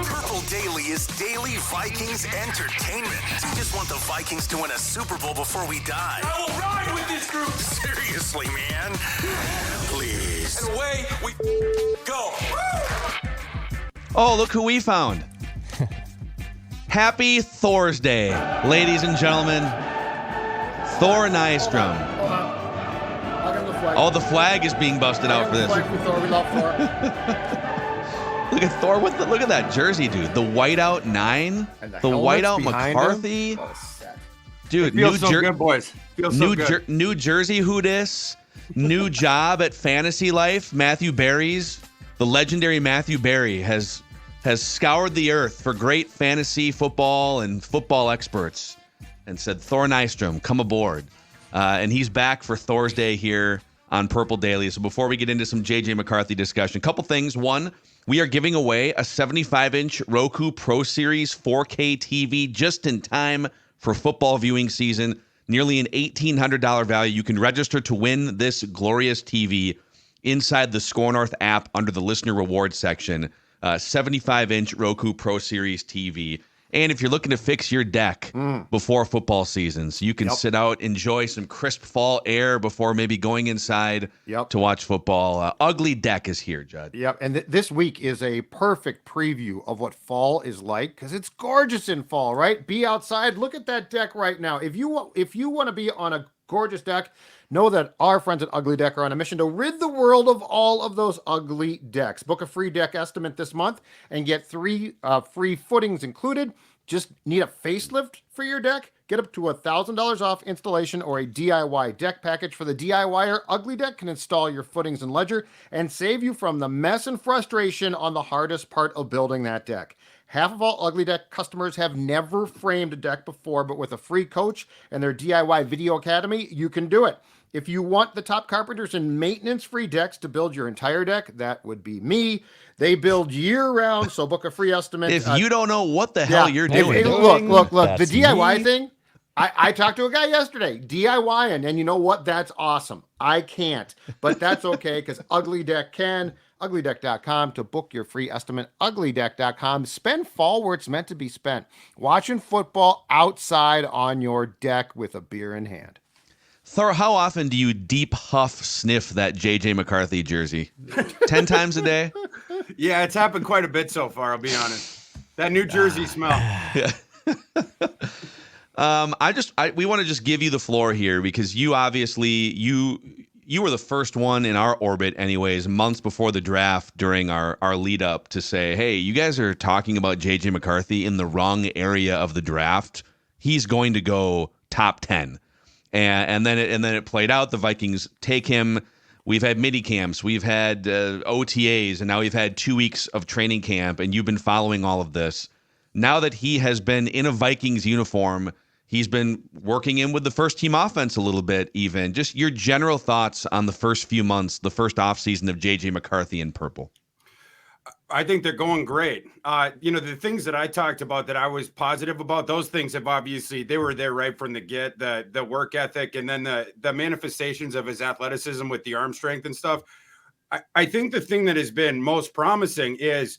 Purple Daily is daily Vikings entertainment. We just want the Vikings to win a Super Bowl before we die. I will ride with this group. Seriously, man. Please. And away we go. Oh, look who we found. Happy Thorsday, ladies and gentlemen. Thor Nystrom. Oh, the flag is being busted out for this. We love Thor. Look at Thor. Look at that jersey, dude. The whiteout 9. The whiteout McCarthy. Dude, feels so good, boys. Feels so good. New Jersey who dis. New job at Fantasy Life. Matthew Berry's. The legendary Matthew Berry has scoured the earth for great fantasy football and football experts and said, Thor Nystrom, come aboard. And he's back for Thorsday here on Purple Daily. So before we get into some JJ McCarthy discussion, a couple things. One, we are giving away a 75-inch Roku Pro Series 4K TV just in time for football viewing season. Nearly an $1,800 value. You can register to win this glorious TV inside the Score North app under the listener rewards section. 75-inch Roku Pro Series TV. And if you're looking to fix your deck before football season, so you can sit out, enjoy some crisp fall air before maybe going inside to watch football. Ugly Deck is here, Judd. Yep, and this week is a perfect preview of what fall is like because it's gorgeous in fall, right? Be outside. Look at that deck right now. If you want to be on a gorgeous deck, know that our friends at Ugly Deck are on a mission to rid the world of all of those ugly decks. Book a free deck estimate this month and get 3 free footings included. Just need a facelift for your deck? Get up to $1,000 off installation or a DIY deck package. For the DIYer, Ugly Deck can install your footings and ledger and save you from the mess and frustration on the hardest part of building that deck. Half of all Ugly Deck customers have never framed a deck before, but with a free coach and their DIY Video Academy, you can do it. If you want the top carpenters and maintenance-free decks to build your entire deck, that would be me. They build year-round, so book a free estimate. If you don't know what the hell you're doing. Look, the DIY thing, I talked to a guy yesterday, DIY, and you know what? That's awesome. I can't, but that's okay because Ugly Deck can. UglyDeck.com to book your free estimate. UglyDeck.com. Spend fall where it's meant to be spent. Watching football outside on your deck with a beer in hand. Thor, how often do you deep huff sniff that JJ McCarthy jersey? 10 times a day? Yeah, it's happened quite a bit so far, I'll be honest. That New Jersey smell. We want to just give you the floor here because you obviously, you were the first one in our orbit anyways, months before the draft during our lead up to say, hey, you guys are talking about JJ McCarthy in the wrong area of the draft. He's going to go top 10. And then it played out. The Vikings take him. We've had mini camps. We've had OTAs, and now we've had 2 weeks of training camp, and you've been following all of this. Now that he has been in a Vikings uniform, he's been working in with the first-team offense a little bit even. Just your general thoughts on the first few months, the first offseason of J.J. McCarthy in purple. I think they're going great. The things that I talked about that I was positive about, those things have obviously, they were there right from the get, the work ethic, and then the manifestations of his athleticism with the arm strength and stuff. I think the thing that has been most promising is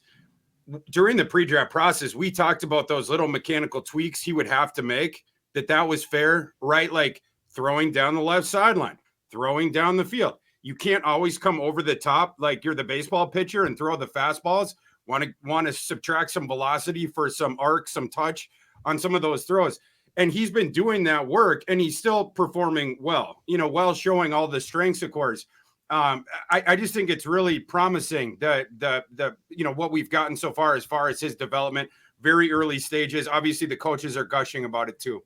during the pre-draft process, we talked about those little mechanical tweaks he would have to make, that was fair, right? Like throwing down the left sideline, throwing down the field. You can't always come over the top like you're the baseball pitcher and throw the fastballs. Want to subtract some velocity for some arc, some touch on some of those throws. And he's been doing that work, and he's still performing well. While showing all the strengths, of course. I just think it's really promising the what we've gotten so far as his development. Very early stages. Obviously, the coaches are gushing about it too.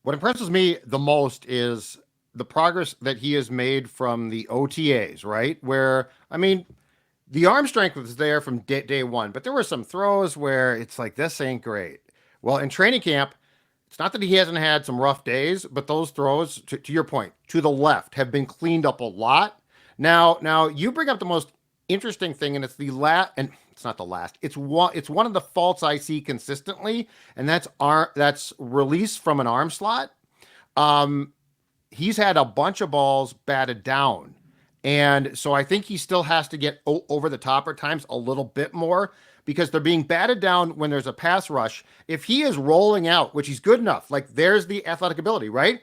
What impresses me the most is the progress that he has made from the OTAs, right? Where, the arm strength was there from day one, but there were some throws where it's like, this ain't great. Well, in training camp, it's not that he hasn't had some rough days, but those throws, to your point, to the left have been cleaned up a lot. Now you bring up the most interesting thing, and it's and it's not the last. It's one of the faults I see consistently, and that's release from an arm slot. He's had a bunch of balls batted down, And so I think he still has to get over the top at times a little bit more because they're being batted down when there's a pass rush. If he is rolling out, which he's good enough, like there's the athletic ability, right?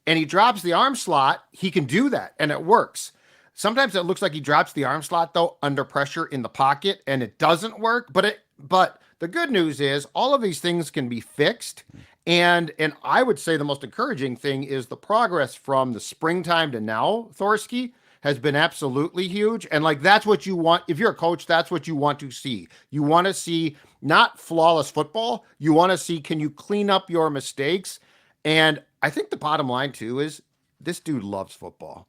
And he drops the arm slot, he can do that and it works. Sometimes it looks like he drops the arm slot though under pressure in the pocket and it doesn't work, but the good news is all of these things can be fixed. And I would say the most encouraging thing is the progress from the springtime to now, Thorsky, has been absolutely huge. And like, that's what you want. If you're a coach, that's what you want to see. You want to see not flawless football. You want to see, can you clean up your mistakes? And I think the bottom line too is this dude loves football.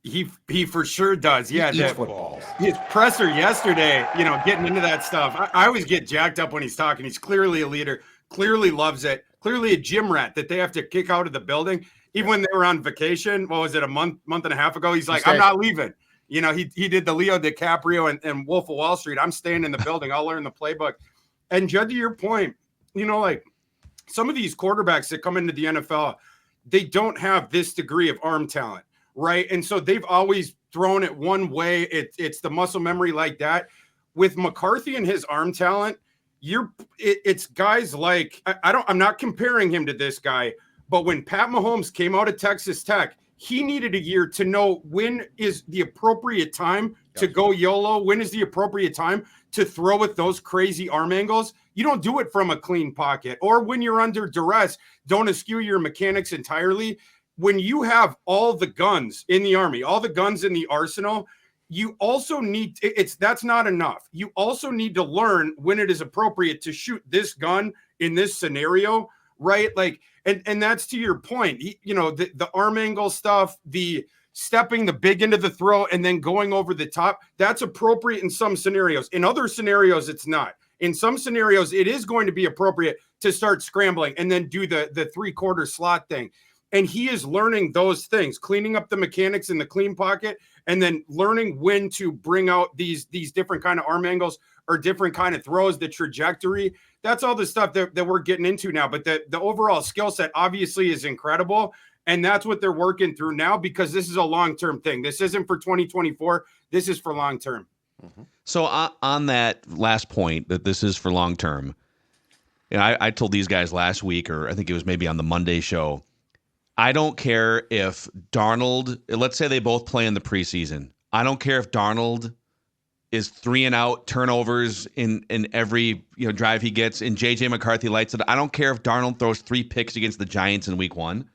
He for sure does. Yeah. He eats football. His presser yesterday, getting into that stuff. I always get jacked up when he's talking. He's clearly a leader, clearly loves it, clearly a gym rat that they have to kick out of the building. Even when they were on vacation, what was it, a month and a half ago? He's like, I'm not leaving. He did the Leo DiCaprio and Wolf of Wall Street. I'm staying in the building. I'll learn the playbook. And Judd, to your point, like some of these quarterbacks that come into the NFL, they don't have this degree of arm talent, right? And so they've always thrown it one way. It's the muscle memory like that. With McCarthy and his arm talent, it's guys like I'm not comparing him to this guy. But when Pat Mahomes came out of Texas Tech, he needed a year to know when is the appropriate time to go YOLO, when is the appropriate time to throw with those crazy arm angles. You don't do it from a clean pocket. Or when you're under duress, don't eschew your mechanics entirely. When you have all the guns in the Army, all the guns in the arsenal, you also need that's not enough. You also need to learn when it is appropriate to shoot this gun in this scenario, right? Like, and that's to your point. The arm angle stuff, the stepping the big into the throw and then going over the top, that's appropriate in some scenarios. In other scenarios, it's not. In some scenarios, it is going to be appropriate to start scrambling and then do the three-quarter slot thing. And he is learning those things, cleaning up the mechanics in the clean pocket, and then learning when to bring out these different kind of arm angles or different kind of throws, the trajectory. That's all the stuff that we're getting into now. But the overall skill set obviously is incredible. And that's what they're working through now because this is a long-term thing. This isn't for 2024. This is for long-term. Mm-hmm. So on that last point, that this is for long-term, I told these guys last week, or I think it was maybe on the Monday show, I don't care if Darnold, let's say they both play in the preseason. I don't care if Darnold is 3-and-out turnovers in every drive he gets, and JJ McCarthy lights it. I don't care if Darnold throws 3 picks against the Giants in week 1.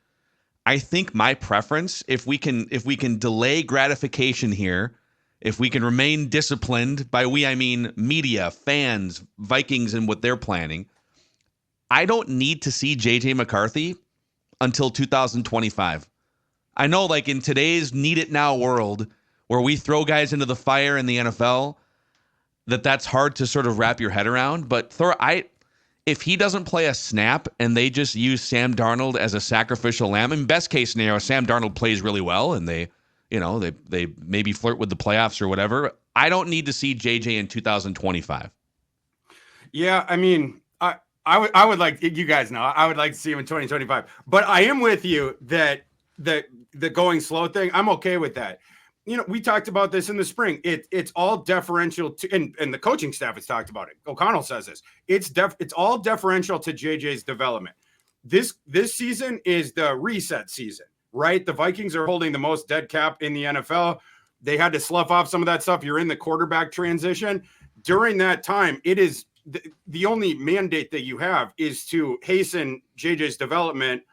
I think my preference, if we can delay gratification here, if we can remain disciplined, by we I mean media, fans, Vikings, and what they're planning, I don't need to see JJ McCarthy until 2025. I know, like in today's need it now world where we throw guys into the fire in the NFL, that's hard to sort of wrap your head around. But Thor, if he doesn't play a snap and they just use Sam Darnold as a sacrificial lamb, in best case scenario, Sam Darnold plays really well and they maybe flirt with the playoffs or whatever. I don't need to see JJ in 2025. Yeah, I mean, I would like, you guys know, I would like to see him in 2025. But I am with you that the going slow thing, I'm okay with that. We talked about this in the spring. It's all deferential to, and the coaching staff has talked about it. O'Connell says this. It's all deferential to JJ's development. This season is the reset season, right? The Vikings are holding the most dead cap in the NFL. They had to slough off some of that stuff. You're in the quarterback transition. During that time, it is the only mandate that you have is to hasten JJ's development,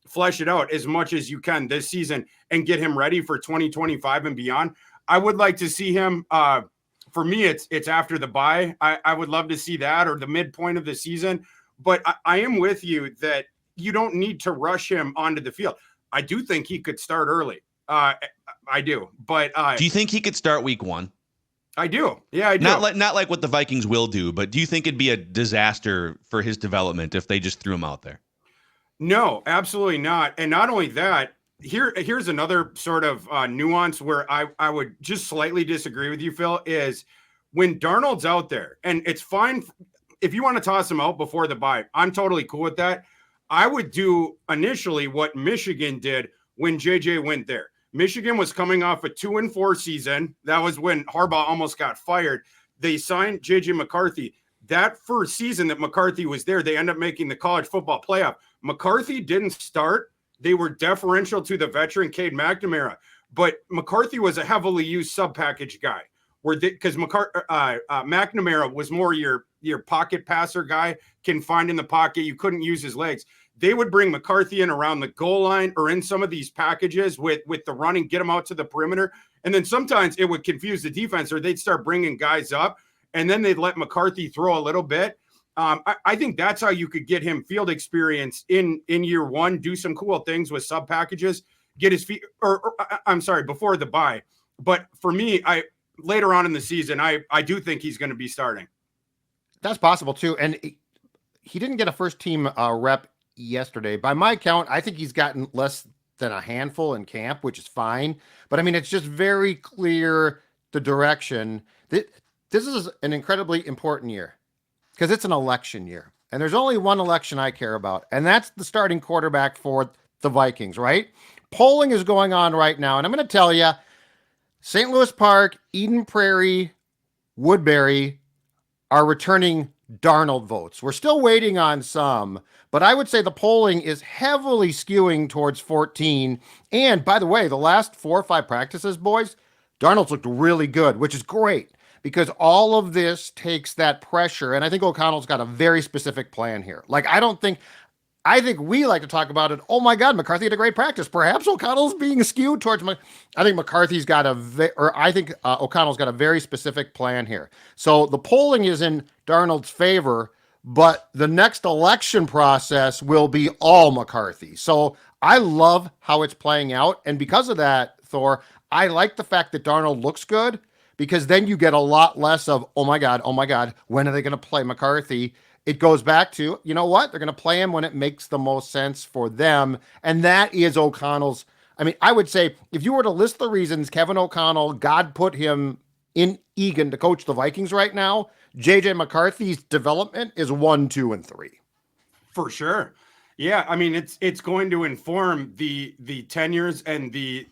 flesh it out as much as you can this season and get him ready for 2025 and beyond. I would like to see him. For me, it's after the bye. I would love to see that, or the midpoint of the season. But I am with you that you don't need to rush him onto the field. I do think he could start early. I do. But do you think he could start week 1? I do. Yeah, I do. Not like what the Vikings will do, but do you think it'd be a disaster for his development if they just threw him out there? No, absolutely not. And not only that, here's another sort of nuance where I would just slightly disagree with you, Phil, is when Darnold's out there, and it's fine if you want to toss him out before the bye, I'm totally cool with that. I would do initially what Michigan did when JJ went there. Michigan was coming off a 2-4 season. That was when Harbaugh almost got fired. They signed JJ McCarthy. That first season that McCarthy was there, they ended up making the college football playoff. McCarthy didn't start. They were deferential to the veteran Cade McNamara, but McCarthy was a heavily used sub package guy. Because McNamara was more your pocket passer guy, confined in the pocket. You couldn't use his legs. They would bring McCarthy in around the goal line or in some of these packages with the running, get him out to the perimeter. And then sometimes it would confuse the defense, or they'd start bringing guys up, and then they'd let McCarthy throw a little bit. I think that's how you could get him field experience in year one, do some cool things with sub packages, get his feet, before the bye. But for me, later on in the season, I do think he's going to be starting. That's possible too. And he didn't get a first team rep yesterday. By my count, I think he's gotten less than a handful in camp, which is fine. But I mean, it's just very clear the direction. This is an incredibly important year because it's an election year. And there's only one election I care about, and that's the starting quarterback for the Vikings, right? Polling is going on right now. And I'm going to tell you, St. Louis Park, Eden Prairie, Woodbury are returning Darnold votes. We're still waiting on some, but I would say the polling is heavily skewing towards 14. And by the way, the last 4 or 5 practices, boys, Darnold's looked really good, which is great because all of this takes that pressure. And I think O'Connell's got a very specific plan here. I think we like to talk about it. Oh my God, McCarthy had a great practice. Perhaps O'Connell's being skewed towards I think McCarthy's got O'Connell's got a very specific plan here. So the polling is in Darnold's favor, but the next election process will be all McCarthy. So I love how it's playing out. And because of that, Thor, I like the fact that Darnold looks good because then you get a lot less of, oh my God, when are they going to play McCarthy? It goes back to, you know what? They're going to play him when it makes the most sense for them. And that is O'Connell's. I mean, I would say if you were to list the reasons Kevin O'Connell, God put him in Egan to coach the Vikings right now, JJ McCarthy's development is 1, 2, and 3. For sure. Yeah. I mean, it's going to inform the tenures and the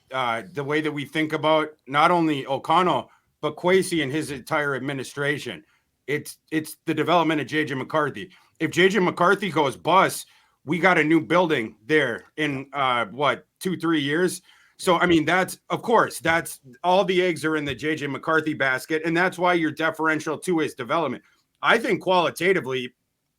way that we think about not only O'Connell, but Kwesi and his entire administration. It's the development of JJ McCarthy. If JJ McCarthy goes bust, we got a new building there in 2-3 years. So, I mean, that's all the eggs are in the JJ McCarthy basket. And that's why you're deferential to his development. I think qualitatively,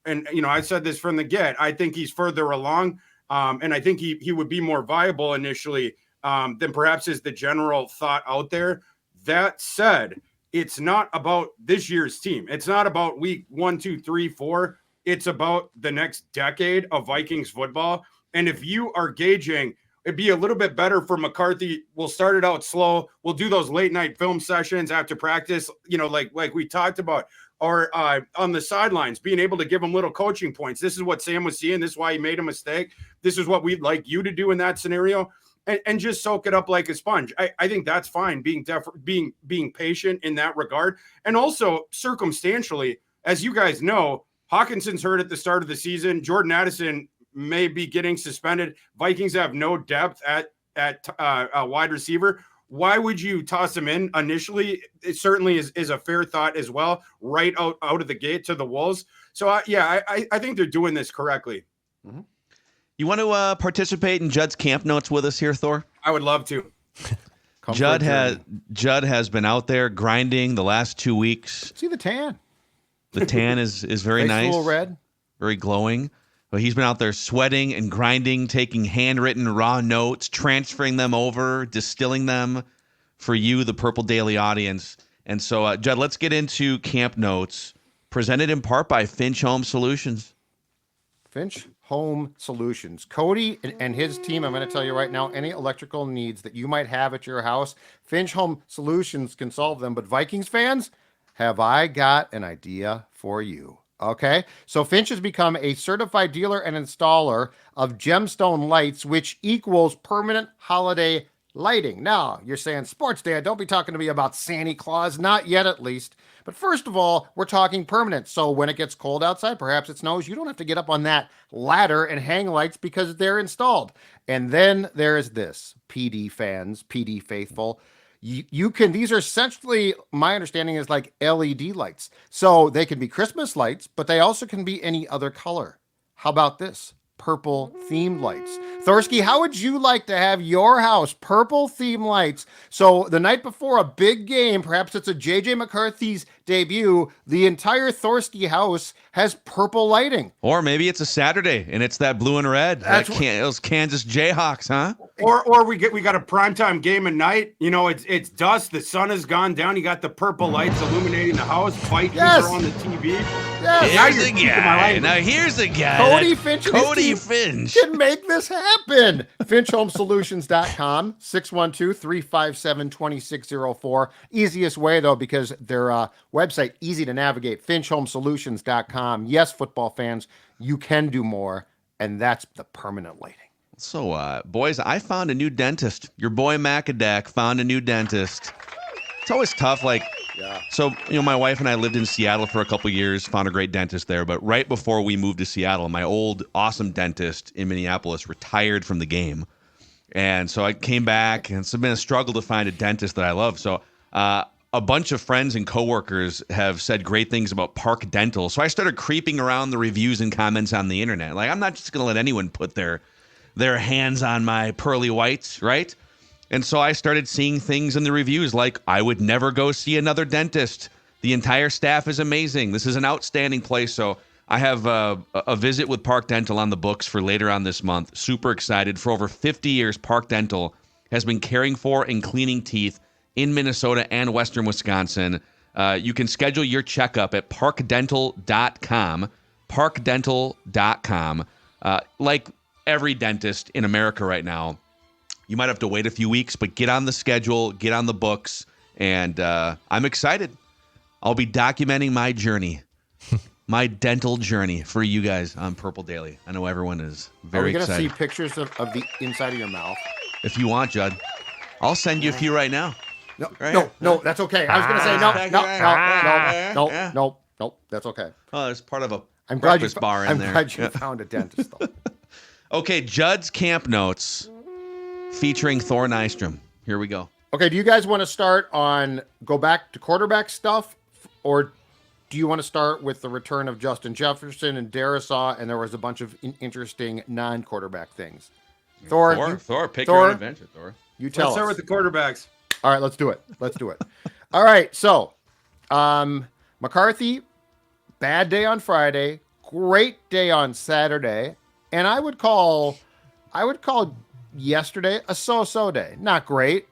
and, I said this from the get, I think he's further along. And I think he would be more viable initially than perhaps is the general thought out there. That said, it's not about this year's team. It's not about week 1, 2, 3, 4. It's about the next decade of Vikings football. And if you are gauging, it'd be a little bit better for McCarthy. We'll start it out slow. We'll do those late night film sessions after practice, like we talked about, or on the sidelines, being able to give him little coaching points. This is what Sam was seeing. This is why he made a mistake. This is what we'd like you to do in that scenario. And just soak it up like a sponge. I think that's fine, being patient in that regard. And also, circumstantially, as you guys know, Hawkinson's hurt at the start of the season. Jordan Addison may be getting suspended. Vikings have no depth at wide receiver. Why would you toss him in initially? It certainly is a fair thought as well, right out of the gate to the Wolves. So, I think they're doing this correctly. Mm-hmm. You want to participate in Judd's camp notes with us here, Thor? I would love to. Judd has been out there grinding the last 2 weeks. See the tan. The tan is very nice. A little red. Very glowing. But he's been out there sweating and grinding, taking handwritten raw notes, transferring them over, distilling them for you, the Purple Daily audience. And so, Judd, let's get into camp notes, presented in part by Finch Home Solutions. Finch Home Solutions. Cody and his team, I'm going to tell you right now, any electrical needs that you might have at your house, Finch Home Solutions can solve them. But Vikings fans, have I got an idea for you? Okay, so Finch has become a certified dealer and installer of gemstone lights, which equals permanent holiday lighting. Now, you're saying, Sports Dad, don't be talking to me about Santa Claus. Not yet, at least. But first of all, we're talking permanent. So when it gets cold outside, perhaps it snows, you don't have to get up on that ladder and hang lights because they're installed. And then there is this, PD fans, PD faithful. You can, these are essentially, my understanding is like LED lights. So they can be Christmas lights, but they also can be any other color. How about this? Purple themed lights. Thorsky, how would you like to have your house purple theme lights? So the night before a big game, perhaps it's a JJ McCarthy's debut, the entire Thorsky house has purple lighting. Or maybe it's a Saturday and it's that blue and red. Those Kansas Jayhawks, huh? Or we got a primetime game at night. You know, it's dusk. The sun has gone down. You got the purple lights illuminating the house. Vikings are on the TV. Yes. Now here's a guy. Cody Finch. Cody Finch can make this happen. FinchHomeSolutions.com, 612-357-2604. Easiest way, though, because their website, easy to navigate, FinchHomeSolutions.com. Yes, football fans, you can do more, and that's the permanent lighting. So, boys, I found a new dentist. Your boy Macadac found a new dentist. It's always tough, So, my wife and I lived in Seattle for a couple years, found a great dentist there. But right before we moved to Seattle, my old awesome dentist in Minneapolis retired from the game. And so I came back, and it's been a struggle to find a dentist that I love. So a bunch of friends and coworkers have said great things about Park Dental. So I started creeping around the reviews and comments on the internet. I'm not just going to let anyone put their hands on my pearly whites, right? And so I started seeing things in the reviews like, I would never go see another dentist. The entire staff is amazing. This is an outstanding place. So I have a visit with Park Dental on the books for later on this month. Super excited. For over 50 years, Park Dental has been caring for and cleaning teeth in Minnesota and Western Wisconsin. You can schedule your checkup at parkdental.com. Parkdental.com. Like every dentist in America right now, you might have to wait a few weeks, but get on the schedule, get on the books, and I'm excited. I'll be documenting my journey, my dental journey for you guys on Purple Daily. I know everyone is very excited. Are we going to see pictures of the inside of your mouth? If you want, Judd. I'll send you a few right now. No, that's okay. I was going to say no, that's okay. Oh, there's part of a I'm breakfast bar in there. I'm glad you found a dentist, though. Okay, Judd's Camp Notes featuring Thor Nystrom. Here we go. Okay, do you guys want to go back to quarterback stuff, or do you want to start with the return of Justin Jefferson and Darisaw, and there was a bunch of interesting non-quarterback things? Thor, pick your own adventure, Thor. You tell us. Let's start with the quarterbacks. All right, let's do it. All right, so McCarthy, bad day on Friday, great day on Saturday, and I would call yesterday a so-so day. Not great,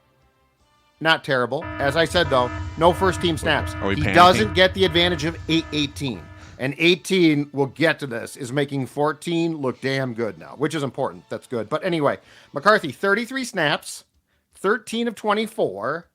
not terrible. As I said, though, no first-team snaps. He doesn't get the advantage of 8-18. And 18, we'll get to this, is making 14 look damn good now, which is important. That's good. But anyway, McCarthy, 33 snaps, 13 of 24.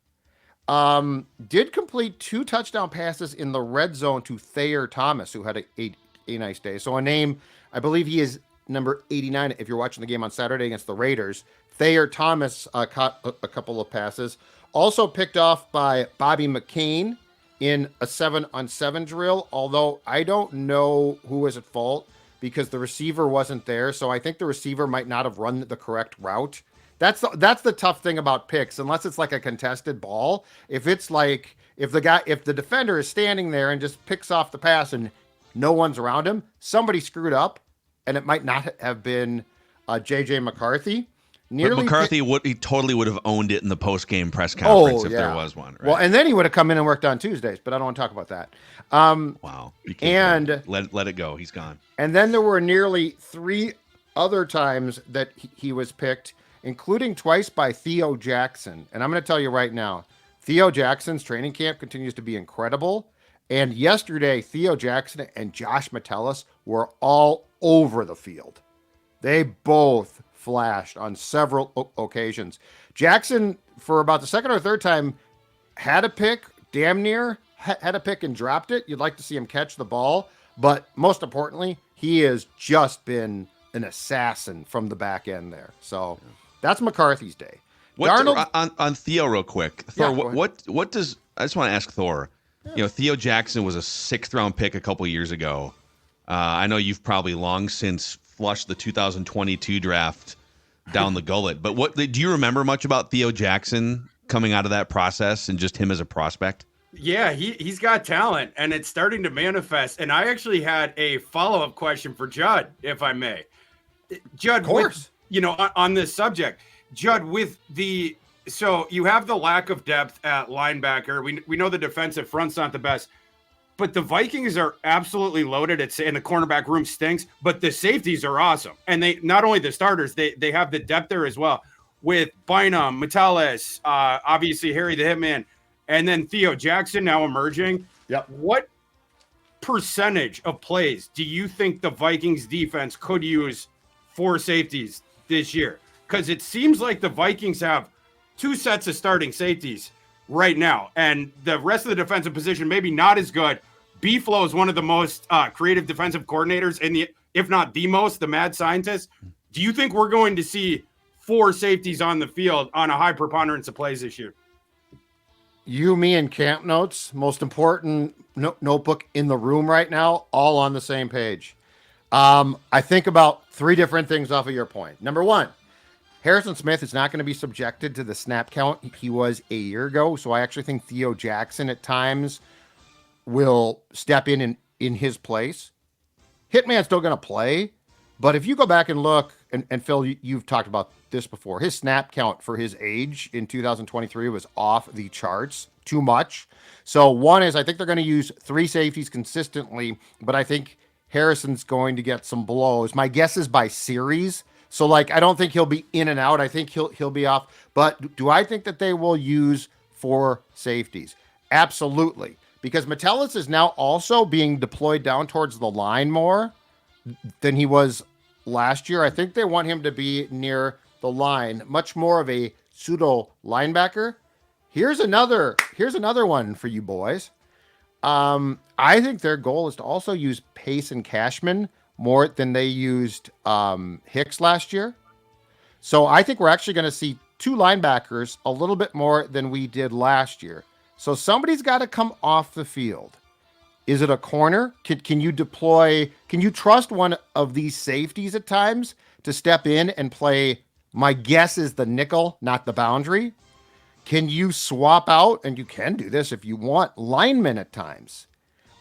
Did complete 2 touchdown passes in the red zone to Thayer Thomas, who had a nice day. So a name, I believe he is number 89. If you're watching the game on Saturday against the Raiders, Thayer Thomas caught a couple of passes. Also picked off by Bobby McCain in a 7-on-7 drill, although I don't know who was at fault because the receiver wasn't there. So I think the receiver might not have run the correct route. That's the tough thing about picks, unless it's like a contested ball. If it's like, if the defender is standing there and just picks off the pass and no one's around him, somebody screwed up, and it might not have been JJ McCarthy. But McCarthy he totally would have owned it in the post-game press conference if there was one. Right? Well, and then he would have come in and worked on Tuesdays, but I don't want to talk about that. Wow. And let it go. He's gone. And then there were nearly 3 other times that he was picked, including twice by Theo Jackson. And I'm going to tell you right now, Theo Jackson's training camp continues to be incredible. And yesterday, Theo Jackson and Josh Metellus were all over the field. They both flashed on several occasions. Jackson, for about the second or third time, had a pick, damn near, had a pick and dropped it. You'd like to see him catch the ball. But most importantly, he has just been an assassin from the back end there. So that's McCarthy's day. Darnold- on Theo real quick. Thor, Yeah, go ahead. what does I just want to ask Thor? You know, Theo Jackson was a 6th-round pick a couple years ago. I know you've probably long since flushed the 2022 draft down the gullet. But what do you remember much about Theo Jackson coming out of that process and just him as a prospect? Yeah, he's got talent, and it's starting to manifest. And I actually had a follow-up question for Judd, if I may. Judd, Of course. On this subject, Judd, so you have the lack of depth at linebacker. We know the defensive front's not the best, but the Vikings are absolutely loaded. And the cornerback room stinks, but the safeties are awesome. And they not only the starters, they have the depth there as well with Bynum, Metellus, obviously Harry the Hitman, and then Theo Jackson now emerging. Yep. What percentage of plays do you think the Vikings defense could use for safeties this year? Because it seems like the Vikings have 2 sets of starting safeties right now, and the rest of the defensive position maybe not as good. B-Flow is one of the most creative defensive coordinators if not the most, the mad scientist. Do you think we're going to see 4 safeties on the field on a high preponderance of plays this year? You, me, and Camp Notes, most important notebook in the room right now, all on the same page. I think about 3 different things off of your point. Number 1, Harrison Smith is not going to be subjected to the snap count he was a year ago. So I actually think Theo Jackson at times will step in his place. Hitman's still going to play. But if you go back and look, and Phil, you've talked about this before, his snap count for his age in 2023 was off the charts too much. So one is I think they're going to use 3 safeties consistently, but I think Harrison's going to get some blows. My guess is by series. So, I don't think he'll be in and out. I think he'll be off. But do I think that they will use 4 safeties? Absolutely. Because Metellus is now also being deployed down towards the line more than he was last year. I think they want him to be near the line, much more of a pseudo linebacker. Here's another one for you boys. I think their goal is to also use Pace and Cashman more than they used Hicks last year. So I think we're actually going to see 2 linebackers a little bit more than we did last year. So somebody's got to come off the field. Is it a corner? Can you trust one of these safeties at times to step in and play? My guess is the nickel, not the boundary. Can you swap out, and you can do this if you want, linemen at times?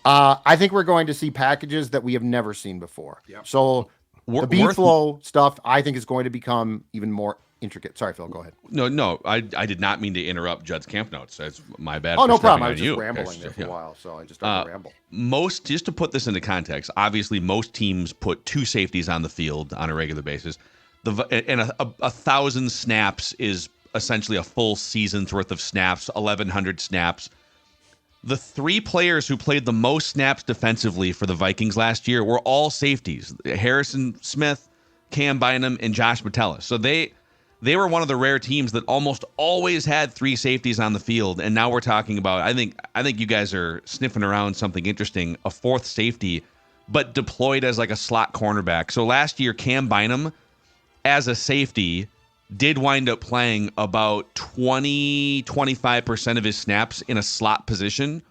I think we're going to see packages that we have never seen before. Yep. So the B-Flow stuff, I think, is going to become even more intricate. Sorry, Phil, go ahead. No, I did not mean to interrupt Judd's camp notes. That's my bad. Oh, no problem. I was just rambling there for a while, so I just started to ramble. Just to put this into context, obviously most teams put 2 safeties on the field on a regular basis. And 1,000 snaps is essentially a full season's worth of snaps, 1,100 snaps. The 3 players who played the most snaps defensively for the Vikings last year were all safeties: Harrison Smith, Cam Bynum, and Josh Metellus. So they were one of the rare teams that almost always had 3 safeties on the field. And now we're talking about, I think you guys are sniffing around something interesting, a 4th safety, but deployed as like a slot cornerback. So last year, Cam Bynum, as a safety, did wind up playing about 25% of his snaps in a slot position.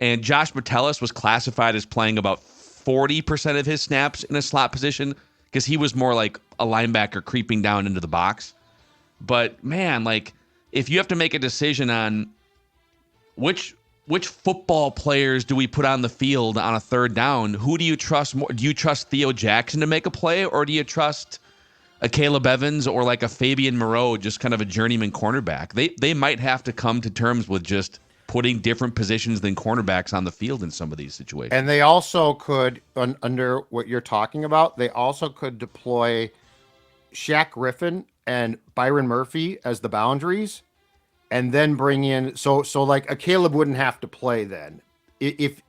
And Josh Metellus was classified as playing about 40% of his snaps in a slot position because he was more like a linebacker creeping down into the box. But man, if you have to make a decision on which football players do we put on the field on a 3rd down, who do you trust more? Do you trust Theo Jackson to make a play, or do you trust a Caleb Evans or like a Fabian Moreau, just kind of a journeyman cornerback? They might have to come to terms with just putting different positions than cornerbacks on the field in some of these situations. And they also could, under what you're talking about, they also could deploy Shaq Griffin and Byron Murphy as the boundaries, and then bring in so like a Caleb wouldn't have to play then if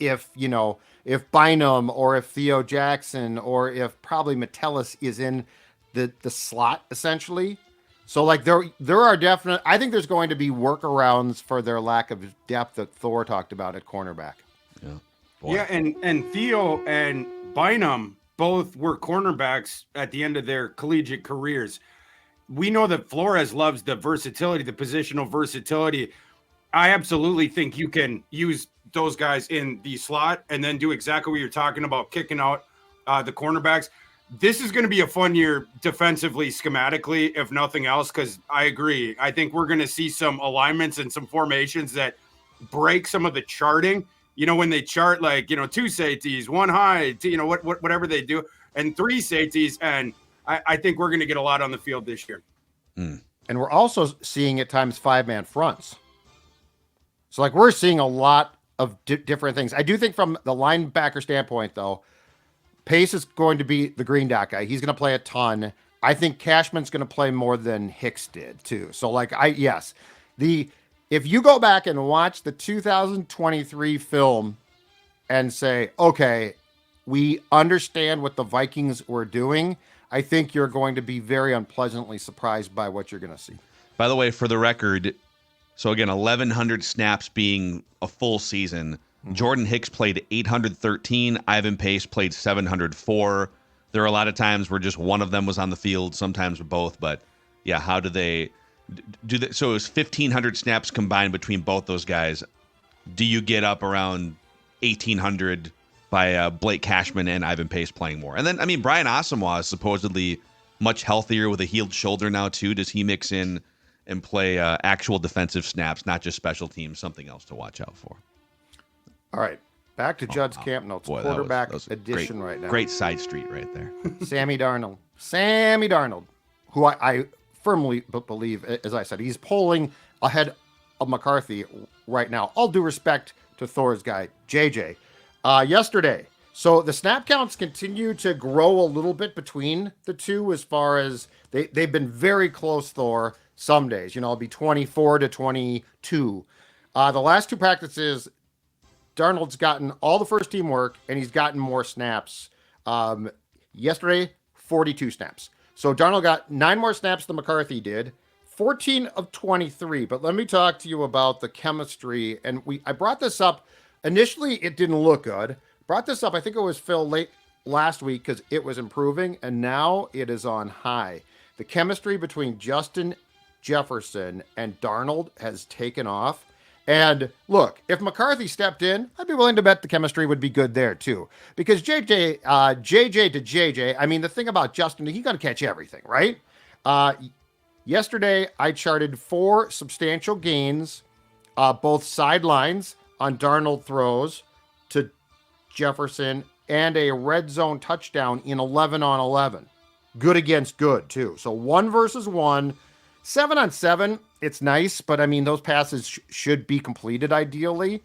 Bynum or if Theo Jackson or if probably Metellus is in the slot essentially. So there are definite, I think there's going to be workarounds for their lack of depth that Thor talked about at cornerback. Yeah. Boy. Yeah, and Theo and Bynum both were cornerbacks at the end of their collegiate careers. we know that Flores loves the versatility, the positional versatility. I absolutely think you can use those guys in the slot and then do exactly what you're talking about, kicking out the cornerbacks. This is going to be a fun year defensively, schematically, if nothing else, because I agree. I think we're going to see some alignments and some formations that break some of the charting. When they chart like, 2 safeties, 1 high, whatever they do, and 3 safeties. And I think we're going to get a lot on the field this year. And we're also seeing at times 5-man fronts. So we're seeing a lot of different things. I do think from the linebacker standpoint, though, Pace is going to be the green dot guy. He's going to play a ton. I think Cashman's going to play more than Hicks did too. So if you go back and watch the 2023 film and say, okay, we understand what the Vikings were doing, I think you're going to be very unpleasantly surprised by what you're going to see. By the way, for the record, so again, 1,100 snaps being a full season. Jordan Hicks played 813. Ivan Pace played 704. There are a lot of times where just one of them was on the field, sometimes both. But yeah, how do they do that? So it was 1,500 snaps combined between both those guys. Do you get up around 1,800 by Blake Cashman and Ivan Pace playing more? And then, Brian Asamoah is supposedly much healthier with a healed shoulder now, too. Does he mix in and play actual defensive snaps, not just special teams, something else to watch out for? All right, back to Judd's camp notes. Boy, quarterback that was edition right now. Great side street right there. Sammy Darnold, who I firmly believe, as I said, he's polling ahead of McCarthy right now. All due respect to Thor's guy, JJ. Yesterday, so the snap counts continue to grow a little bit between the two as far as they've been very close, Thor, some days. It'll be 24 to 22. The last 2 practices, Darnold's gotten all the first team work, and he's gotten more snaps. Yesterday, 42 snaps. So Darnold got 9 more snaps than McCarthy did, 14 of 23. But let me talk to you about the chemistry. And I brought this up. Initially, it didn't look good. Brought this up, I think it was Phil late last week because it was improving, and now it is on high. The chemistry between Justin Jefferson and Darnold has taken off. And look, if McCarthy stepped in, I'd be willing to bet the chemistry would be good there too. Because JJ to JJ, the thing about Justin, he's going to catch everything, right? Yesterday, I charted 4 substantial gains, both sidelines on Darnold throws to Jefferson, and a red zone touchdown in 11 on 11. Good against good too. So 1 versus 1. 7 on 7, it's nice, but those passes should be completed ideally.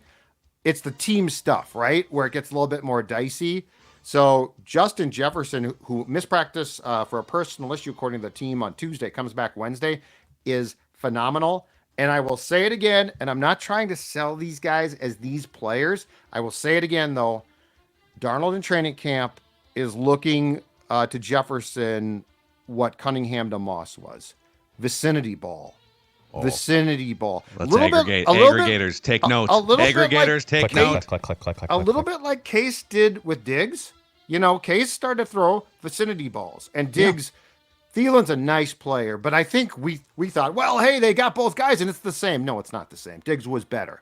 It's the team stuff, right? Where it gets a little bit more dicey. So Justin Jefferson, who missed practice for a personal issue, according to the team on Tuesday, comes back Wednesday, is phenomenal. And I will say it again, and I'm not trying to sell these guys as these players. I will say it again, though. Darnold in training camp is looking to Jefferson what Cunningham to Moss was. Vicinity ball. Vicinity ball. Let's aggregate. Aggregators, take notes. Aggregators, take notes. A little bit like Case did with Diggs. Case started to throw vicinity balls. And Diggs, Thielen's a nice player. But I think we thought, well, hey, they got both guys and it's the same. No, it's not the same. Diggs was better.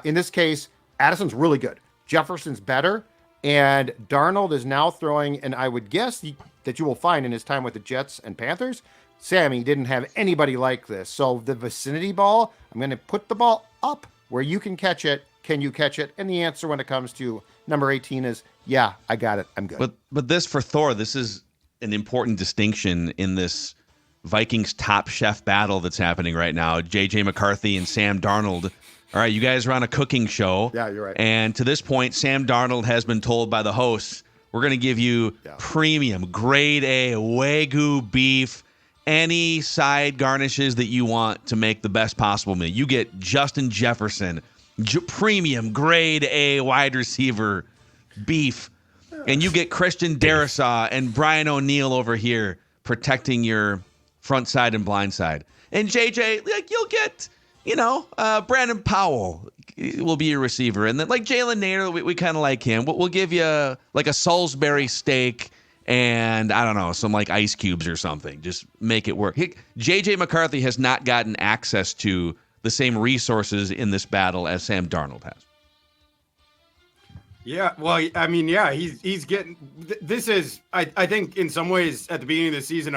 In this case, Addison's really good. Jefferson's better. And Darnold is now throwing, and I would guess that you will find in his time with the Jets and Panthers, Sammy didn't have anybody like this. So the vicinity ball, I'm going to put the ball up where you can catch it. Can you catch it? And the answer when it comes to number 18 is, yeah, I got it. I'm good. But this for Thor, this is an important distinction in this Vikings top chef battle that's happening right now. JJ McCarthy and Sam Darnold. All right, you guys are on a cooking show. Yeah, you're right. And to this point, Sam Darnold has been told by the hosts, we're going to give you premium, grade A, Wagyu beef, any side garnishes that you want to make the best possible meal. You get Justin Jefferson, premium, grade A wide receiver beef. And you get Christian Darrisaw and Brian O'Neill over here protecting your front side and blind side. And JJ, you'll get... Brandon Powell will be your receiver. And then Jalen Nader, we kind of like him. We'll give you like a Salisbury steak and I don't know, some like ice cubes or something. Just make it work. JJ McCarthy has not gotten access to the same resources in this battle as Sam Darnold has. Yeah, well, I mean, yeah, he's getting. This is, I think, in some ways, at the beginning of the season,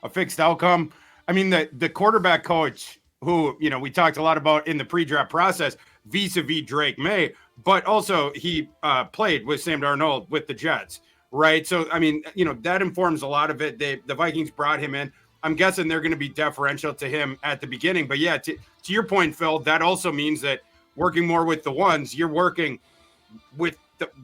a fixed outcome. I mean, the quarterback coach, who we talked a lot about in the pre-draft process, vis-a-vis Drake May, but also he played with Sam Darnold with the Jets, right? So, I mean, that informs a lot of it. The Vikings brought him in. I'm guessing they're going to be deferential to him at the beginning. But yeah, to your point, Phil, that also means that working more with the ones, you're working with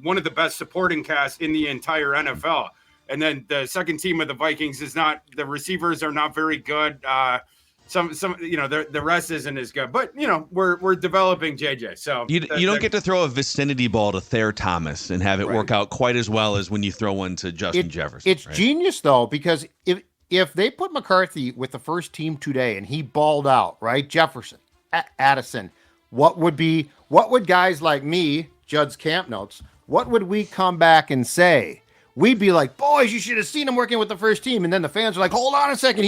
one of the best supporting casts in the entire NFL. And then the second team of the Vikings is not, the receivers are not very good. The rest isn't as good, but we're developing JJ. So you don't get to throw a vicinity ball to Thayer Thomas and have it work out quite as well as when you throw one to Justin Jefferson. It's genius though, because if they put McCarthy with the first team today and he balled out, right? Jefferson, Addison, what would guys like me, Judd's Camp Notes, what would we come back and say? We'd be like, boys, you should have seen him working with the first team. And then the fans are like, hold on a second.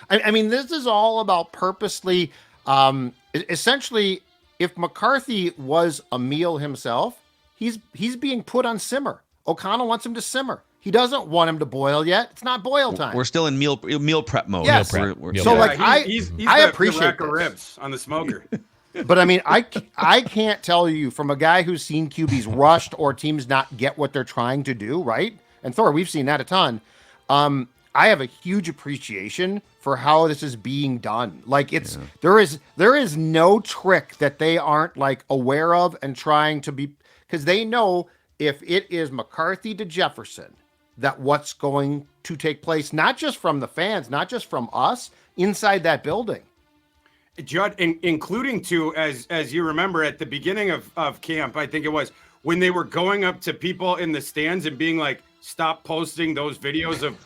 I mean, this is all about purposely, essentially, if McCarthy was a meal himself, he's being put on simmer. O'Connell wants him to simmer. He doesn't want him to boil yet. It's not boil time. We're still in meal prep mode. Yes. We're he's I the appreciate rack of ribs on the smoker. But I mean, I can't tell you from a guy who's seen QBs rushed or teams not get what they're trying to do, right? And Thor, we've seen that a ton. I have a huge appreciation for how this is being done. Like there is no trick that they aren't like aware of and trying to be, because they know if it is McCarthy to Jefferson, that what's going to take place, not just from the fans, not just from us, inside that building. Judd, including too, as you remember at the beginning of camp, I think it was when they were going up to people in the stands and being like, stop posting those videos of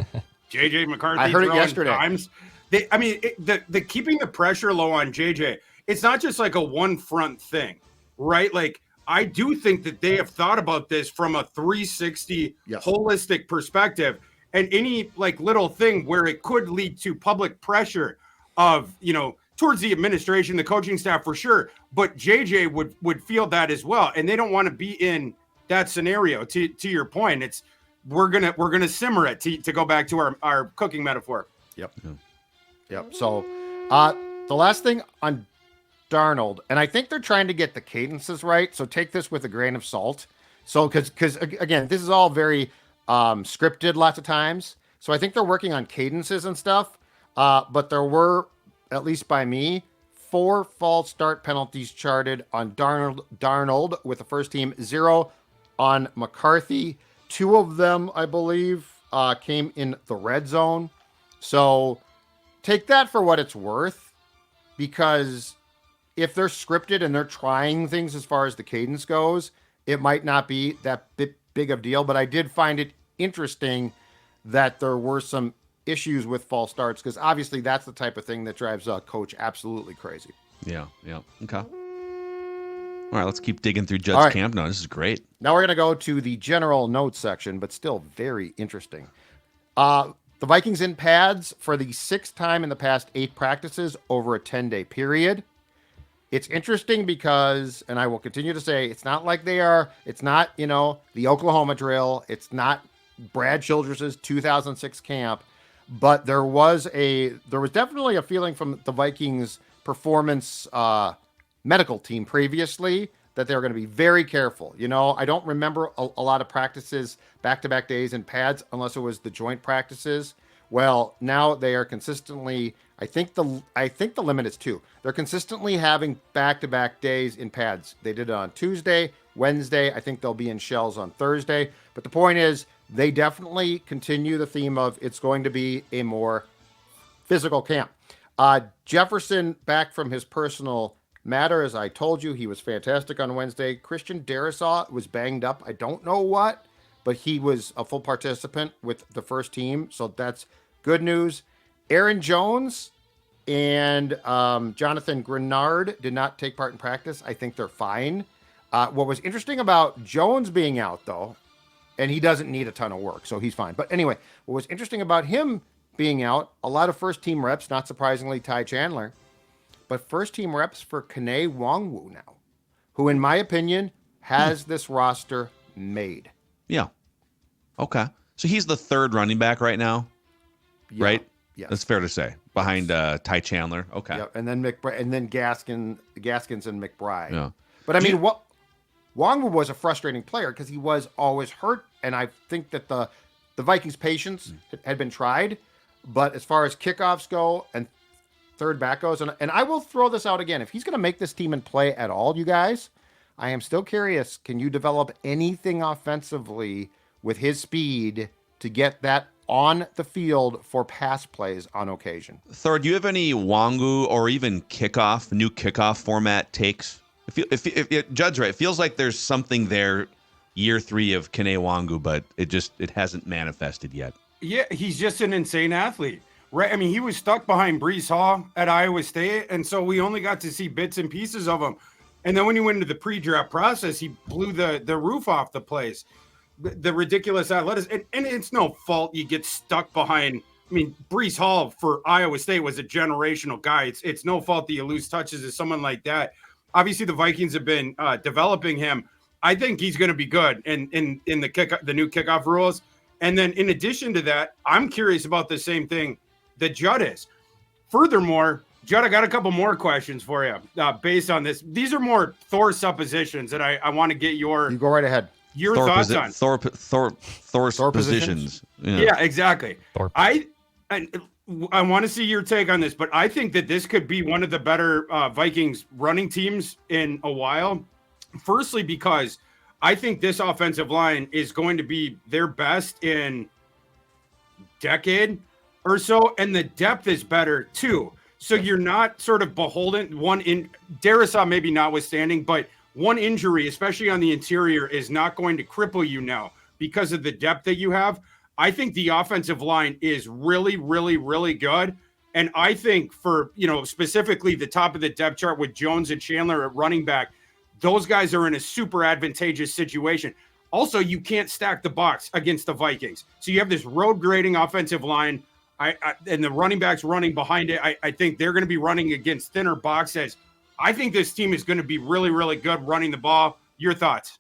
JJ McCarthy. I heard it yesterday. Times. The keeping the pressure low on JJ, it's not just like a one front thing, right? Like, I do think that they have thought about this from a 360 holistic perspective, and any like little thing where it could lead to public pressure of, towards the administration, the coaching staff for sure, but JJ would feel that as well, and they don't want to be in that scenario. To your point, it's we're gonna simmer it to go back to our cooking metaphor. Yep. So, the last thing on Darnold, and I think they're trying to get the cadences right, so take this with a grain of salt. So, because again, this is all very scripted lots of times, so I think they're working on cadences and stuff. But there were, at least by me, 4 false start penalties charted on Darnold with the first team, 0 on McCarthy. 2 of them, I believe, came in the red zone. So take that for what it's worth, because if they're scripted and they're trying things as far as the cadence goes, it might not be that big of a deal. But I did find it interesting that there were some issues with false starts, because obviously that's the type of thing that drives a coach absolutely crazy. Yeah. Okay. All right, let's keep digging through Judd's camp. No, this is great. Now we're going to go to the general notes section, but still very interesting. The Vikings in pads for the 6th time in the past 8 practices over a 10-day period. It's interesting because, and I will continue to say, it's not like it's not, the Oklahoma drill. It's not Brad Childress's 2006 camp, but there was definitely a feeling from the Vikings performance medical team previously that they were going to be very careful. I don't remember a lot of practices, back-to-back days in pads, unless it was the joint practices. Well, now they are consistently, I think the limit is 2. They're consistently having back-to-back days in pads. They did it on Tuesday, Wednesday. I think they'll be in shells on Thursday. But the point is, they definitely continue the theme of it's going to be a more physical camp. Jefferson back from his personal matter. As I told you, he was fantastic on Wednesday. Christian Darrisaw was banged up. I don't know what, but he was a full participant with the first team. So that's good news. Aaron Jones and Jonathan Grenard did not take part in practice. I think they're fine. What was interesting about Jones being out, though, and he doesn't need a ton of work, so he's fine. But anyway, what was interesting about him being out, a lot of first-team reps, not surprisingly, Ty Chandler, but first-team reps for Kene Nwangwu now, who, in my opinion, has this roster made. Yeah. Okay. So he's the third running back right now, right? Yes. That's fair to say. Behind Ty Chandler. Okay. Yep. And then Gaskins and McBride. Yeah. But I mean, Nwangwu was a frustrating player because he was always hurt, and I think that the Vikings' patience had been tried. But as far as kickoffs go and third back goes, and I will throw this out again, if he's going to make this team and play at all, you guys, I am still curious. Can you develop anything offensively with his speed to get that on the field for pass plays on occasion? Thor, do you have any Nwangwu or even new kickoff format takes? If Judd's right, it feels like there's something there year 3 of Kene Nwangwu, but it hasn't manifested yet. Yeah, he's just an insane athlete, right? I mean, he was stuck behind Breece Hall at Iowa State, and so we only got to see bits and pieces of him. And then when he went into the pre-draft process, he blew the roof off the place. The ridiculous athleticism, and it's no fault you get stuck behind. I mean, Breece Hall for Iowa State was a generational guy. It's no fault that you lose touches to someone like that. Obviously, the Vikings have been developing him. I think he's going to be good in the new kickoff rules. And then in addition to that, I'm curious about the same thing that Judd is. Furthermore, Judd, I got a couple more questions for you based on this. These are more Thor suppositions that I want to get You go right ahead. Your thoughts on Thor's positions. Yeah, exactly. I want to see your take on this, but I think that this could be one of the better Vikings running teams in a while. Firstly, because I think this offensive line is going to be their best in decade or so, and the depth is better too. So you're not sort of beholden Darisaw maybe notwithstanding, but one injury, especially on the interior, is not going to cripple you now because of the depth that you have. I think the offensive line is really, really, really good. And I think for, specifically the top of the depth chart with Jones and Chandler at running back, those guys are in a super advantageous situation. Also, you can't stack the box against the Vikings. So you have this road grading offensive line, and the running backs running behind it. I think they're going to be running against thinner boxes. I think this team is going to be really, really good running the ball. Your thoughts?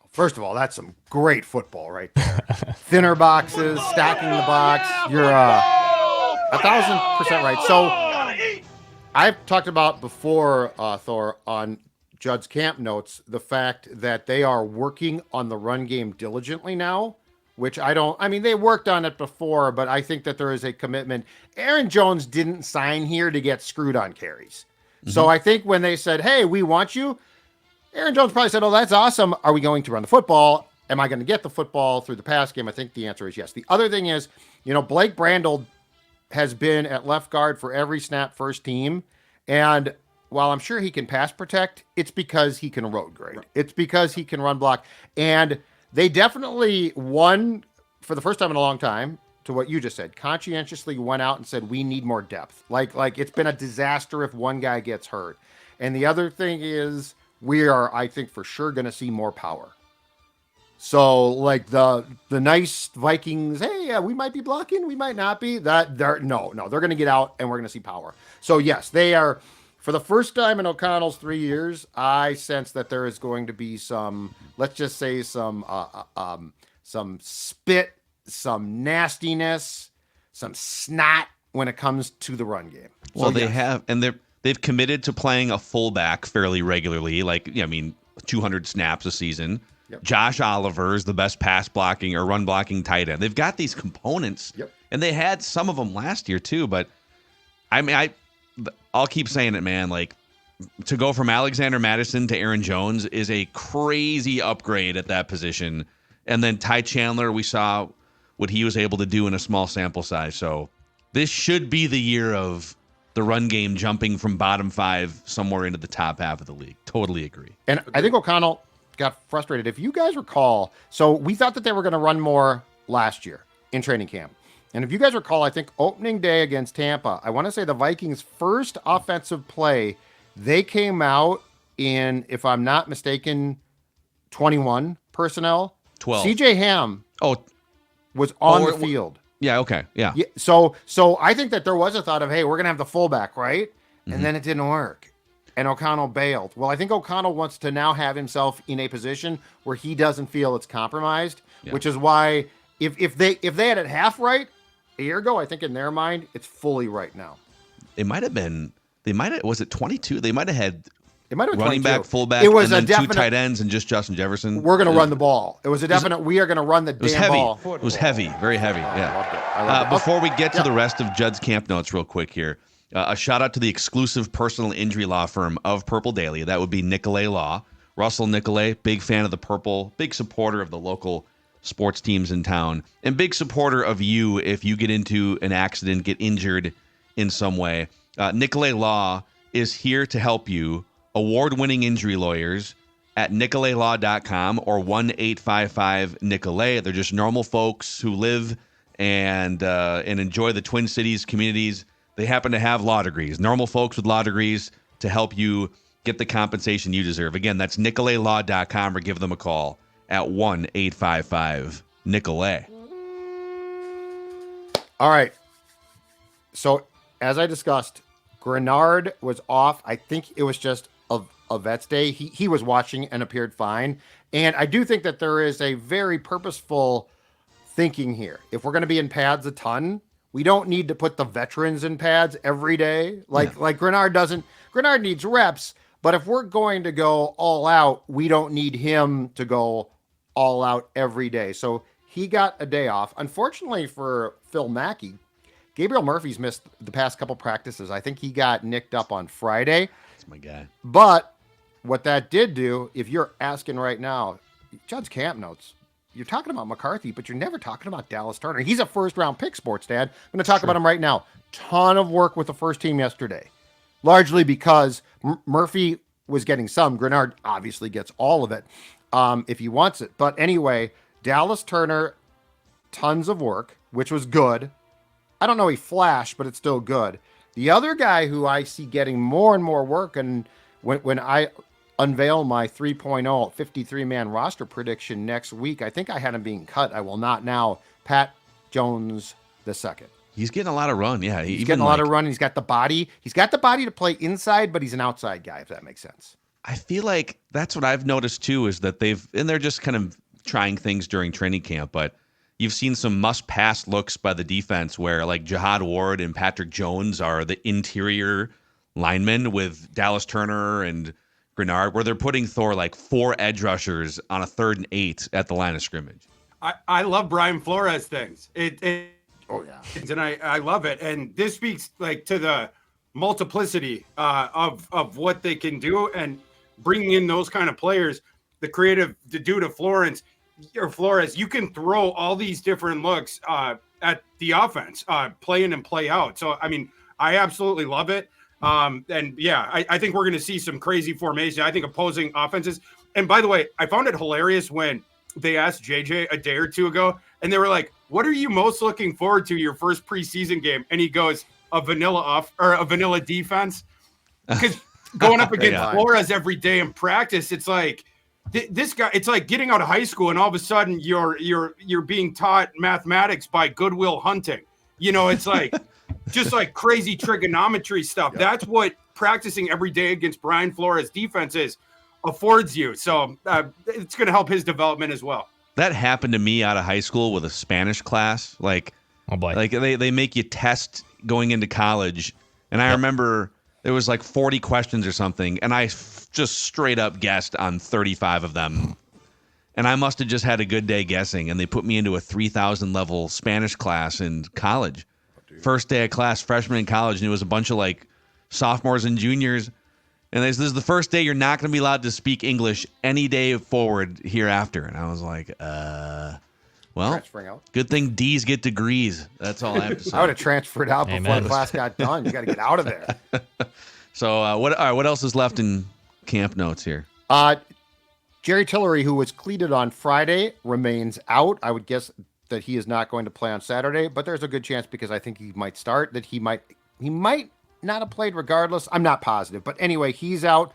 First of all, that's some great football right there. Thinner boxes, stacking the box. You're 1,000% right. So I've talked about before, Thor, on Judd's camp notes, the fact that they are working on the run game diligently now, which they worked on it before, but I think that there is a commitment. Aaron Jones didn't sign here to get screwed on carries. So I think when they said, hey, we want you, Aaron Jones probably said, oh, that's awesome. Are we going to run the football? Am I going to get the football through the pass game? I think the answer is yes. The other thing is, Blake Brandel has been at left guard for every snap first team. And while I'm sure he can pass protect, it's because he can road grade. It's because he can run block. And they definitely won for the first time in a long time, to what you just said, conscientiously went out and said, we need more depth. Like it's been a disaster if one guy gets hurt. And the other thing is we are, I think, for sure going to see more power. So like the nice Vikings, hey, yeah, we might be blocking, we might not be. They're going to get out and we're going to see power. So yes, they are, for the first time in O'Connell's 3 years, I sense that there is going to be some, let's just say some spit, some nastiness, some snot when it comes to the run game. Well, they have, and they've committed to playing a fullback fairly regularly, 200 snaps a season. Yep. Josh Oliver is the best pass blocking or run blocking tight end. They've got these components, and they had some of them last year too. But I'll keep saying it, man. Like, to go from Alexander Madison to Aaron Jones is a crazy upgrade at that position. And then Ty Chandler, we saw what he was able to do in a small sample size. So this should be the year of the run game jumping from bottom 5 somewhere into the top half of the league. Totally agree. And I think O'Connell got frustrated. If you guys recall, so we thought that they were going to run more last year in training camp. And if you guys recall, I think opening day against Tampa, I want to say the Vikings' first offensive play, they came out in, if I'm not mistaken, 21 personnel. 12. CJ Ham Oh, was on Oh, the field. yeah, okay. Yeah. Yeah, so I think that there was a thought of, hey, we're gonna have the fullback, right? And then it didn't work, and O'Connell bailed. Well, I think O'Connell wants to now have himself in a position where he doesn't feel it's compromised, which is why if they had it half right a year ago, I think in their mind it's fully right now. It might have been. Was it 22? They might have had. It might have been running 22. back, fullback, It was and a then two definite. tight ends and just Justin Jefferson. We're gonna run the ball. It was a definite. We are gonna run the It was damn heavy. ball. It was heavy, very heavy. I loved it. Before we get to the rest of Judd's camp notes, real quick here, a shout out to the exclusive personal injury law firm of Purple Daily. That would be Nicolay Law. Russell Nicolay, big fan of the Purple, big supporter of the local sports teams in town, and big supporter of you if you get into an accident, get injured in some way. Nicolay Law is here to help you. Award-winning injury lawyers at nicolaylaw.com or 1-855-NICOLAY. They're just normal folks who live and enjoy the Twin Cities communities. They happen to have law degrees. Normal folks with law degrees to help you get the compensation you deserve. Again, that's nicolaylaw.com or give them a call at 1-855-NICOLAY. All right. So as I discussed, Grenard was off. I think it was just a vet's day. He was watching and appeared fine. And I do think that there is a very purposeful thinking here. If we're going to be in pads a ton, we don't need to put the veterans in pads every day. Like Grenard doesn't. Grenard needs reps. But if we're going to go all out, we don't need him to go all out every day. So he got a day off. Unfortunately for Phil Mackey, Gabriel Murphy's missed the past couple practices. I think he got nicked up on Friday. That's my guy. But what that did do, if you're asking right now, Judd's camp notes, you're talking about McCarthy, but you're never talking about Dallas Turner. He's a first-round pick, Sports Dad. I'm going to talk about him right now. Ton of work with the first team yesterday, largely because Murphy was getting some. Grenard obviously gets all of it if he wants it. But anyway, Dallas Turner, tons of work, which was good. I don't know he flashed, but it's still good. The other guy who I see getting more and more work, and when I unveil my 3.0 53-man roster prediction next week, I think I had him being cut. I will not now. Pat Jones II. He's getting a lot of run. Yeah, He's getting a lot of run. He's got the body. He's got the body to play inside, but he's an outside guy, if that makes sense. I feel like that's what I've noticed too, is that they're just kind of trying things during training camp, but you've seen some must-pass looks by the defense where like Jihad Ward and Patrick Jones are the interior linemen with Dallas Turner and Grenard, where they're putting Thor like 4 edge rushers on a 3rd and 8 at the line of scrimmage. I love Brian Flores things. Oh, yeah. And I love it. And this speaks like to the multiplicity of what they can do, and bringing in those kind of players, the creative to do to Flores, you can throw all these different looks at the offense, play in and play out. So, I mean, I absolutely love it. And yeah, I think we're going to see some crazy formation. I think opposing offenses. And by the way, I found it hilarious when they asked JJ a day or two ago, and they were like, "What are you most looking forward to your first preseason game?" And he goes, "A vanilla defense." Because going up against Flores every day in practice, it's like this guy. It's like getting out of high school, and all of a sudden you're being taught mathematics by Goodwill Hunting. You know, it's like. Just like crazy trigonometry stuff. Yep. That's what practicing every day against Brian Flores defenses affords you. So it's going to help his development as well. That happened to me out of high school with a Spanish class. Like, oh boy. Like they make you test going into college. And I remember there was like 40 questions or something. And I just straight up guessed on 35 of them. And I must have just had a good day guessing. And they put me into a 3,000 level Spanish class in college. First day of class, freshman in college, and it was a bunch of like sophomores and juniors. And this is the first day you're not going to be allowed to speak English any day forward hereafter. And I was like, well, good thing D's get degrees. That's all I have to say. I would have transferred out before the class got done. You got to get out of there. So what else is left in camp notes here? Jerry Tillery, who was cleated on Friday, remains out. I would guess that he is not going to play on Saturday, but there's a good chance, because I think he might start, that he might not have played regardless. I'm not positive, but anyway, he's out.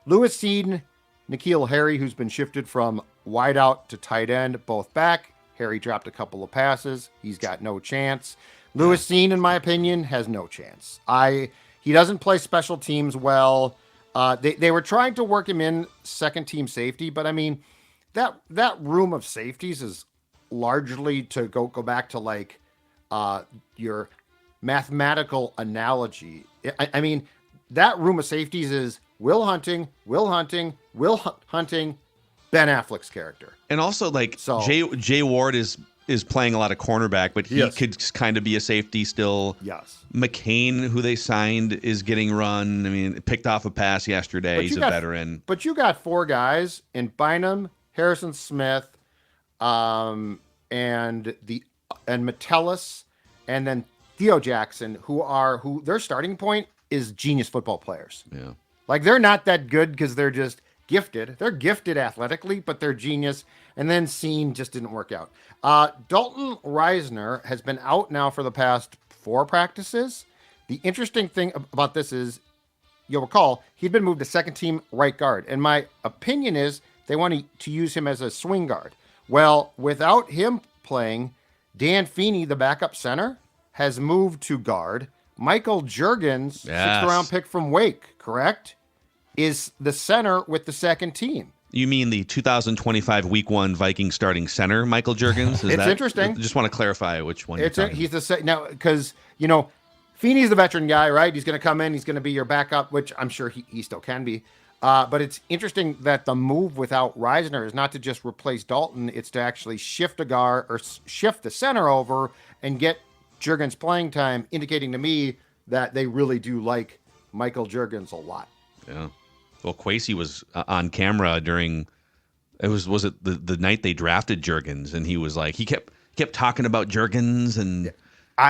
Lewis Seaton N'Keal Harry, who's been shifted from wide out to tight end, both back. Harry dropped a couple of passes. He's got no chance. Lewis Seen, in my opinion, has no chance. He doesn't play special teams well. They were trying to work him in second team safety, but I mean, that room of safeties is largely to go back to like your mathematical analogy. I mean, that room of safeties is Will Hunting, Ben Affleck's character. And also, like, Jay Ward is playing a lot of cornerback, but he could kind of be a safety still. Yes. McCain, who they signed, is getting run. I mean, picked off a pass yesterday. He's a veteran. But you got four guys in Bynum, Harrison Smith, and Metellus, and then Theo Jackson, who their starting point is genius football players. Yeah. Like, they're not that good because they're just gifted. They're gifted athletically, but they're genius. And then Seen just didn't work out. Dalton Reisner has been out now for the past 4 practices. The interesting thing about this is, you'll recall, he'd been moved to second team right guard. And my opinion is they want to use him as a swing guard. Well, without him playing, Dan Feeney, the backup center, has moved to guard. Michael Juergens, 6th round pick from Wake, correct, is the center with the second team. You mean the 2025 Week 1 Viking starting center, Michael Juergens? It's interesting. Just want to clarify which one. He's the now, because Feeney's the veteran guy, right? He's going to come in. He's going to be your backup, which I'm sure he still can be. But it's interesting that the move without Reisner is not to just replace Dalton; it's to actually shift a guard or shift the center over and get Juergens playing time, indicating to me that they really do like Michael Juergens a lot. Yeah. Well, Kwesi was on camera during was it the night they drafted Juergens, and he was like, he kept talking about Juergens and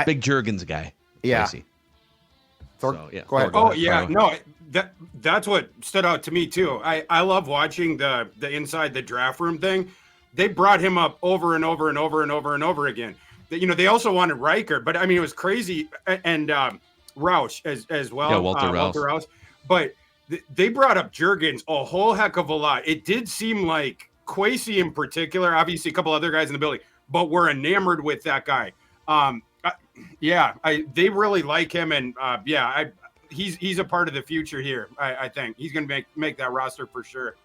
big Juergens guy. Yeah. Kwesi. Thor, so, yeah. Go ahead. Oh yeah, no, that's what stood out to me too. I love watching the inside the draft room thing. They brought him up over and over and over and over and over again. They also wanted Riker, but I mean it was crazy, and Roush as well. Yeah, Walter Rouse. But they brought up Juergens a whole heck of a lot. It did seem like Kwesi in particular, obviously a couple other guys in the building, but we're enamored with that guy. They really like him, and he's a part of the future here. I think he's going to make that roster for sure.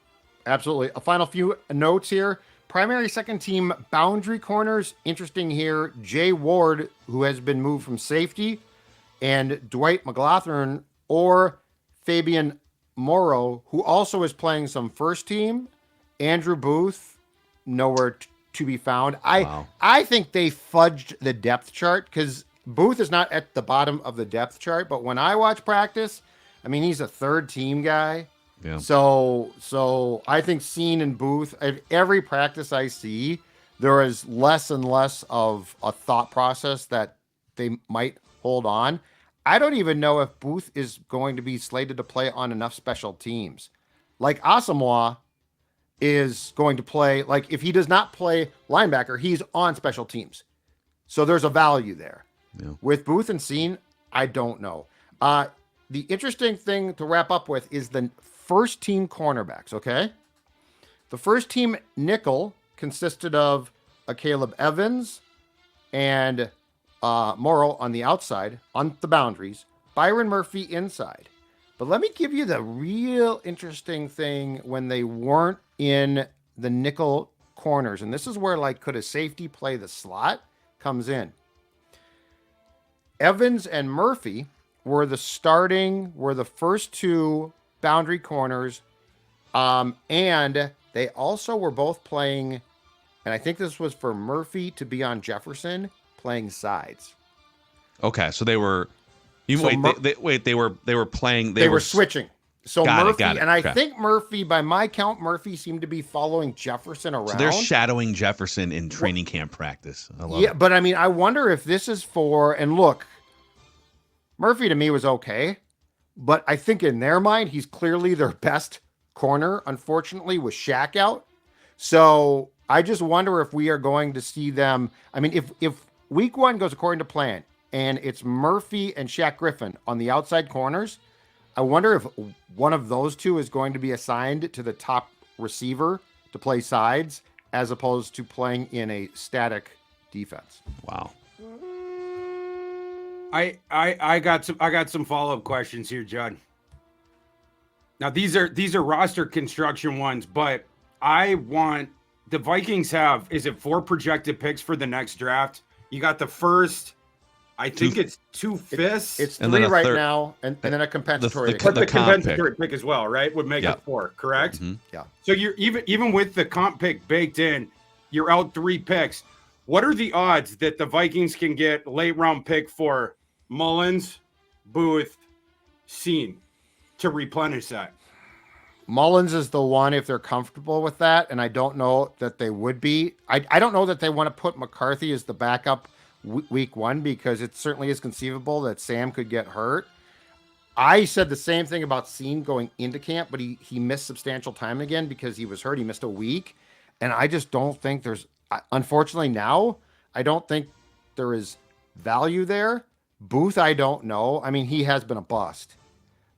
Absolutely. A final few notes here. Primary second team boundary corners. Interesting here. Jay Ward, who has been moved from safety, and Dwight McLaughlin or Fabian Morrow, who also is playing some first team. Andrew Booth, nowhere to be found. I think they fudged the depth chart because Booth is not at the bottom of the depth chart. But when I watch practice, I mean, he's a third team guy. Yeah. So I think Seen and Booth, at every practice I see, there is less and less of a thought process that they might hold on. I don't even know if Booth is going to be slated to play on enough special teams. Like Asamoah is going to play, like if he does not play linebacker, he's on special teams. So there's a value there. Yeah. With Booth and Seen, I don't know. The interesting thing to wrap up with is the first team cornerbacks, okay? The first team nickel consisted of a Caleb Evans and Morrow on the outside, on the boundaries, Byron Murphy inside. But let me give you the real interesting thing when they weren't in the nickel corners. And this is where, like, could a safety play the slot comes in. Evans and Murphy were the first two boundary corners. And they also were both playing, and I think this was for Murphy to be on Jefferson, playing sides. Okay, so they were. They were playing. They were switching. So Murphy, got it. And I think Murphy, by my count, Murphy seemed to be following Jefferson around. So they're shadowing Jefferson in training camp practice. I love it. But I mean, I wonder if this is for. And look, Murphy to me was okay, but I think in their mind, he's clearly their best corner. Unfortunately, with Shaq out, so I just wonder if we are going to see them. I mean, if week one goes according to plan, and it's Murphy and Shaq Griffin on the outside corners, I wonder if one of those two is going to be assigned to the top receiver to play sides as opposed to playing in a static defense. Wow. I got some follow-up questions here, Judd. Now these are roster construction ones, but I want the Vikings have, is it 4 projected picks for the next draft? You got the first, I think it's 2 fifths. It's And 3 then a right third- now, and then a compensatory. But the comp compensatory pick as well, right? Would make Yeah. it 4, correct? Mhm. Yeah. So you're even with the comp pick baked in, you're out 3 picks. What are the odds that the Vikings can get late round pick for Mullins, Booth, Scene to replenish that? Mullins is the one if they're comfortable with that, and I don't know that they would be. I don't know that they want to put McCarthy as the backup week 1 because it certainly is conceivable that Sam could get hurt. I said the same thing about Scene going into camp, but he missed substantial time again because he was hurt. He missed a week, and I just don't think there's, unfortunately now, I don't think there is value there. Booth, I don't know. I mean, he has been a bust.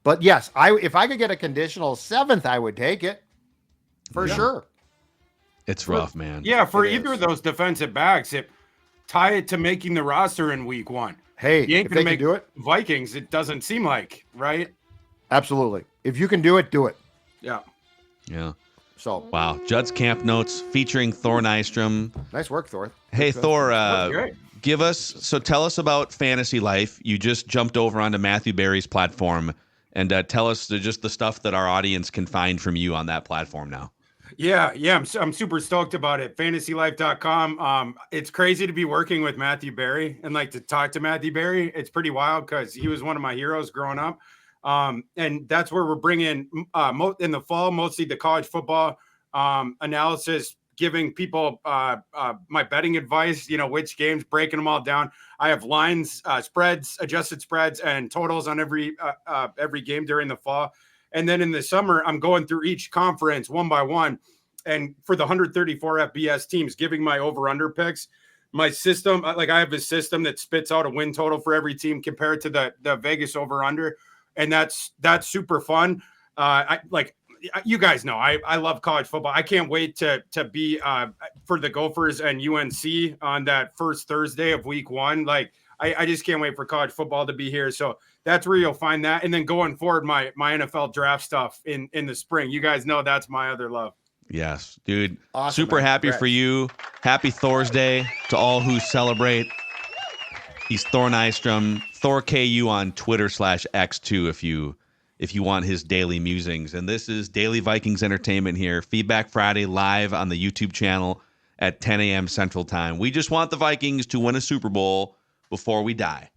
But yes, if I could get a conditional 7th, I would take it for sure. It's rough, man. Yeah, for It either is. of those defensive backs, tie it to making the roster in week 1. Hey, You ain't if gonna they make can do it, Vikings, it doesn't seem like, right? absolutely. If you can do it, do it. Yeah. Yeah. So Wow. Judd's Camp Notes featuring Thor Nystrom. nice work, Thor. Hey, Thor, great. tell us about fantasy life. You just jumped over onto Matthew Berry's platform, and tell us just the stuff that our audience can find from you on that platform now. Yeah, I'm super stoked about it. FantasyLife.com. It's crazy to be working with Matthew Berry and like to talk to Matthew Berry. It's pretty wild because he was one of my heroes growing up. And that's where we're bringing in the fall, mostly the college football analysis, giving people my betting advice, which games, breaking them all down. I have lines, spreads, adjusted spreads, and totals on every game during the fall. And then in the summer, I'm going through each conference one by one. And for the 134 FBS teams, giving my over-under picks, my system, like I have a system that spits out a win total for every team compared to the Vegas over-under. And that's super fun. You guys know, I love college football. I can't wait to be for the Gophers and UNC on that first Thursday of week 1. Like, I just can't wait for college football to be here. So that's where you'll find that. And then going forward, my NFL draft stuff in the spring. You guys know that's my other love. Yes, dude. Awesome, Super man. happy Congrats. for you. Happy Thorsday to all who celebrate. He's Thor Nystrom, Thor KU on Twitter/X too, if you want his daily musings. And this is Daily Vikings Entertainment here. Feedback Friday live on the YouTube channel at 10 a.m. Central Time. We just want the Vikings to win a Super Bowl before we die.